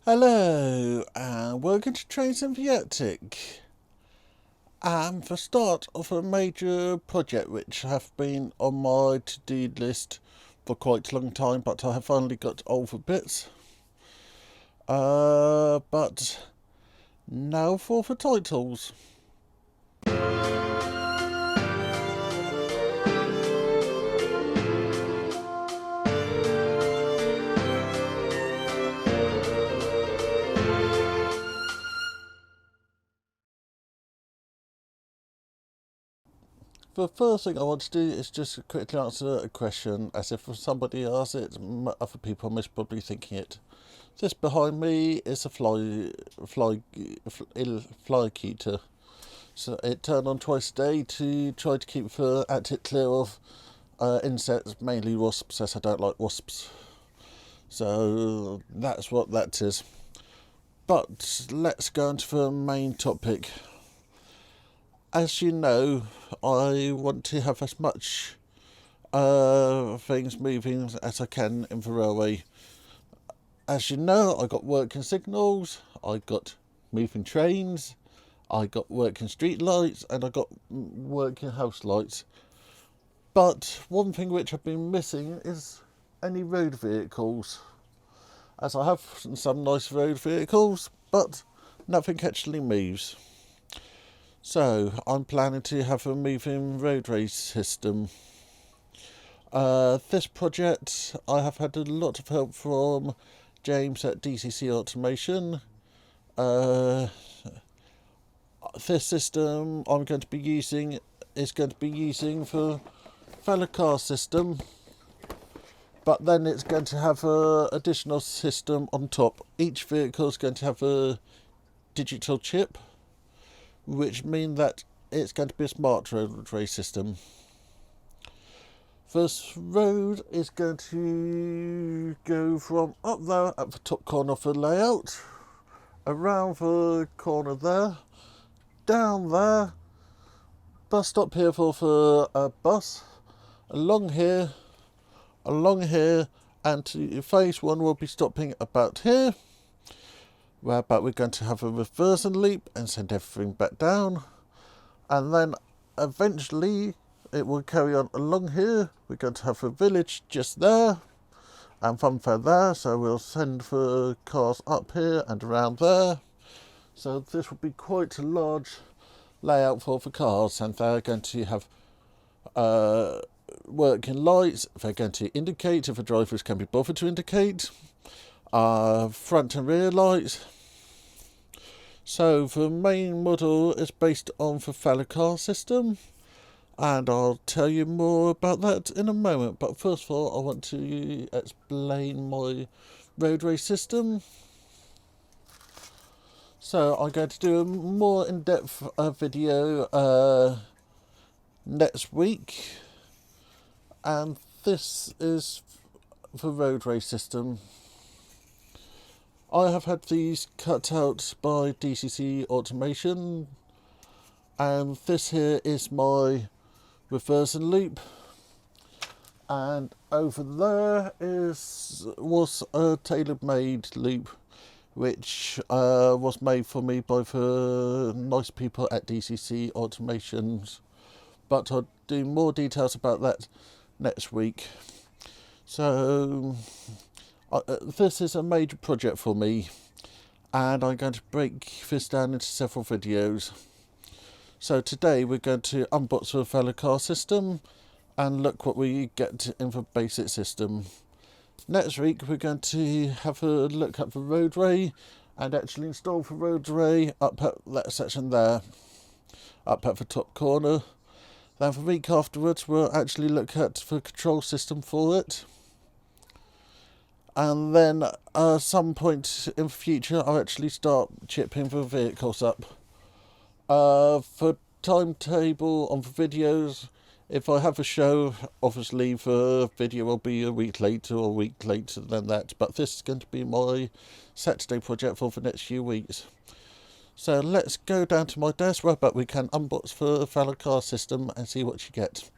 Hello, and welcome to Trains and Viatic. I'm the start of a major project which have been on my to-do list for quite a long time, but I have finally got over bits. But now for the titles. The first thing I want to do is just quickly answer a question, as if somebody asked it, other people are most probably thinking it. This behind me is a fly keeper. So it turned on twice a day to try to keep the attic clear of insects, mainly wasps, as I don't like wasps. So that's what that is. But let's go into the main topic. As you know, I want to have as much things moving as I can in the railway. As you know, I got working signals, I got moving trains, I got working street lights, and I got working house lights. But one thing which I've been missing is any road vehicles, as I have some nice road vehicles, but nothing actually moves. So I'm planning to have a moving roadway system. This project, I have had a lot of help from James at DCC Automation. This system I'm going to be using is going to be using for fellow car system, but then it's going to have a additional system on top. Each vehicle is going to have a digital chip, which means that it's going to be a smart roadway system. This road is going to go from up there at the top corner of the layout, around the corner there, down there, bus stop here for the bus, along here, and to phase one will be stopping about here, whereby we're going to have a reversing loop and send everything back down, and then eventually it will carry on along here. We're going to have a village just there and funfair there, so we'll send the cars up here and around there. So this will be quite a large layout for the cars, and they're going to have working lights. They're going to indicate if the drivers can be bothered to indicate, front and rear lights. So the main model is based on the fellow car system, and I'll tell you more about that in a moment. But first of all, I want to explain my roadway system. So I'm going to do a more in-depth video next week, and this is the roadway system. I have had these cut out by DCC Automation, and this here is my reversing loop, and over there was a tailor-made loop which was made for me by the nice people at DCC Automations, but I'll do more details about that next week. So this is a major project for me, and I'm going to break this down into several videos. So today we're going to unbox the fellow car system and look what we get in the basic system. Next week we're going to have a look at the roadway and actually install the roadway up at that section there, up at the top corner. Then the week afterwards we'll actually look at the control system for it. And then at some point in the future I'll actually start chipping the vehicles up. For timetable on the videos, if I have a show, obviously the video will be a week later or a week later than that, but this is going to be my Saturday project for the next few weeks. So let's go down to my desk where we can unbox the fellow car system and see what you get.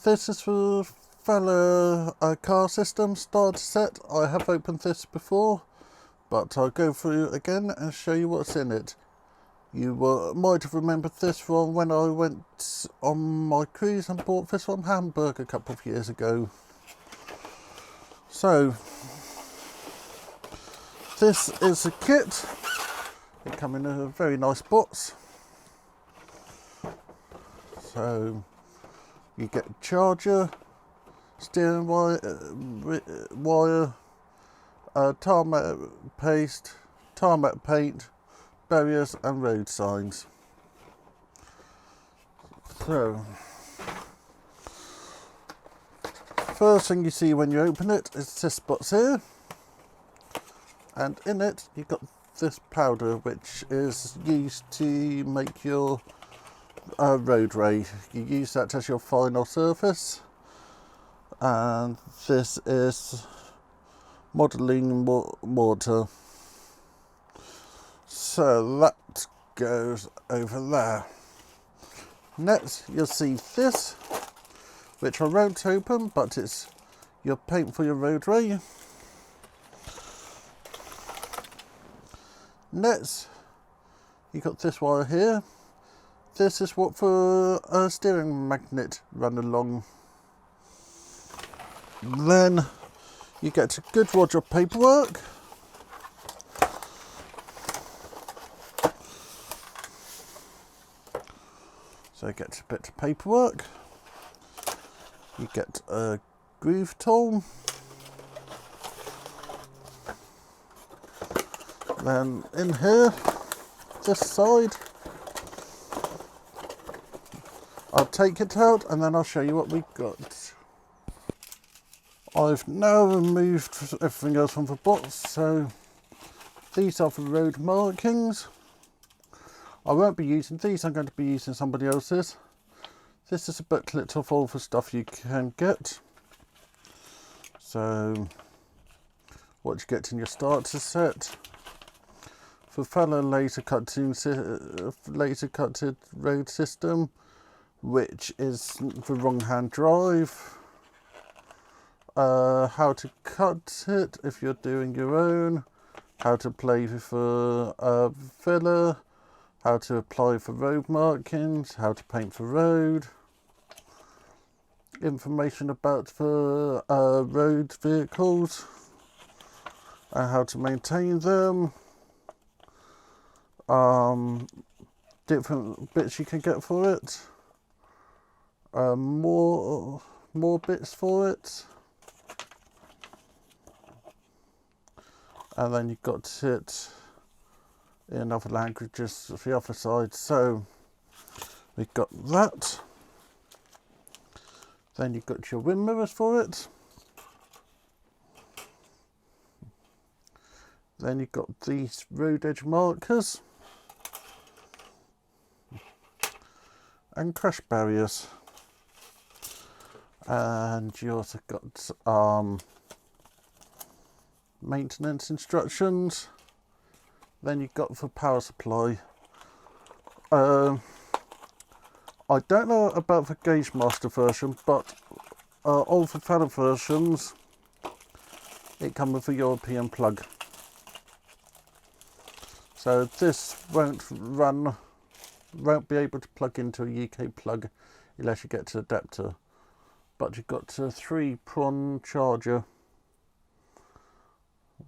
This is the Fella car system starter set. I have opened this before, but I'll go through it again and show you what's in it. You might have remembered this from when I went on my cruise and bought this from Hamburg a couple of years ago. So, this is a kit. It comes in a very nice box. So, you get a charger, steering wire, tarmac paste, tarmac paint, barriers and road signs. So, first thing you see when you open it is this box here, and in it you've got this powder which is used to make your roadway. You use that as your final surface, and this is modelling mortar. So that goes over there. Next you'll see this, which I won't open, but it's your paint for your roadway. Next you got this wire here. This is what for a steering magnet run along. Then you get a good wad of paperwork. So you get a bit of paperwork. You get a groove tool. Then in here, this side, I'll take it out and then I'll show you what we've got. I've now removed everything else from the box, so these are the road markings. I won't be using these, I'm going to be using somebody else's. This is a booklet of all the stuff you can get. So, what you get in your starter set. The Fella laser cutted road system, which is the wrong hand drive. How to cut it if you're doing your own. How to play with a filler. How to apply for road markings, how to paint the road, information about the road vehicles and how to maintain them, different bits you can get for it, more bits for it, and then you've got it in other languages the other side. So we've got that. Then you've got your wind mirrors for it. Then you've got these road edge markers and crash barriers, and you also got maintenance instructions. Then you've got the power supply. I don't know about the Gauge Master version, but all the Fella versions, it comes with a European plug. So this won't be able to plug into a UK plug unless you get an adapter. But you've got a 3-prong charger.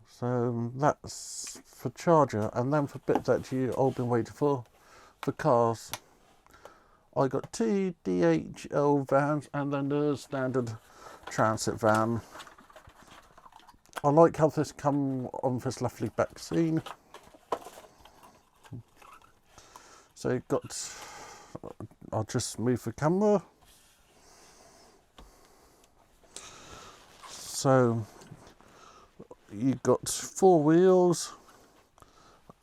So that's for charger, and then for bit that you all been waiting for cars. I got 2 DHL vans and then the standard transit van. I like how this come on this lovely back scene. So you've got, I'll just move the camera. So you've got 4 wheels,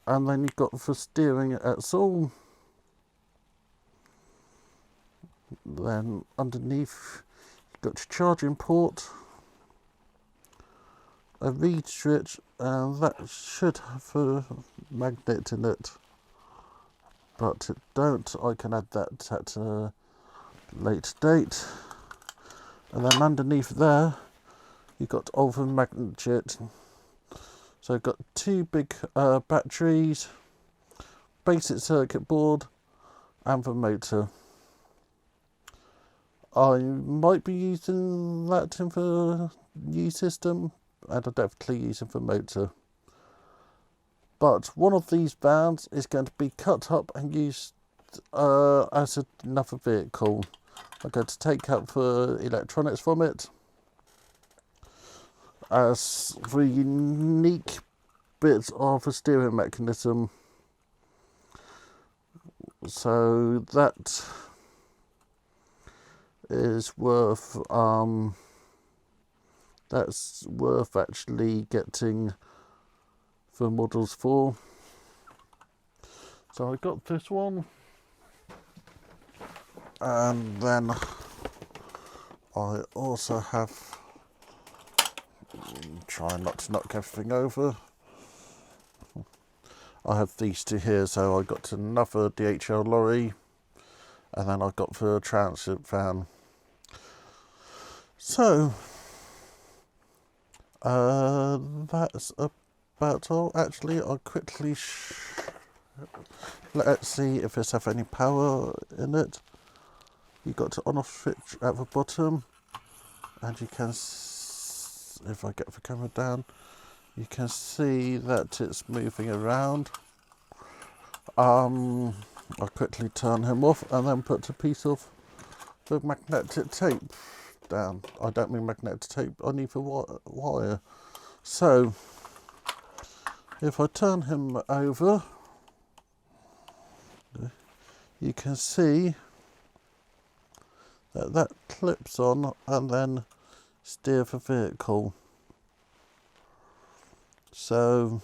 and then you've got the steering at all. Then underneath you've got your charging port, a reed switch, and that should have a magnet in it, but it don't. I can add that at a later date. And then underneath there, you've got over magnet jet. So I've got two big batteries, basic circuit board, and the motor. I might be using that in the new system, and I'm definitely using the motor. But one of these vans is going to be cut up and used as another vehicle. I'm going to take out the electronics from it as the unique bits of the steering mechanism. So that is worth that's worth actually getting the models for. So I got this one, and then I also have, try not to knock everything over, I have these two here. So I got another DHL lorry, and then I got the transit van. So that's about all. Actually, I'll quickly let's see if this have any power in it. You got to on off switch at the bottom, and you can, if I get the camera down, you can see that it's moving around. I'll quickly turn him off and then put a piece of the magnetic tape down. I don't mean magnetic tape, I need the wire. So if I turn him over, you can see that clips on and then steer the vehicle. So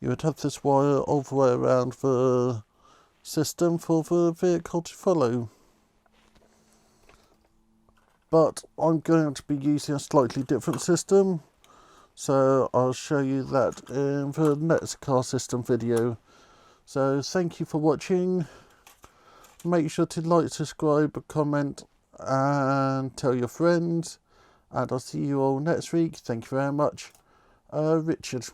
you would have this wire all the way around the system for the vehicle to follow. But I'm going to be using a slightly different system, so I'll show you that in the next car system video. So thank you for watching. Make sure to like, subscribe, comment and tell your friends, and I'll see you all next week. Thank you very much. Richard.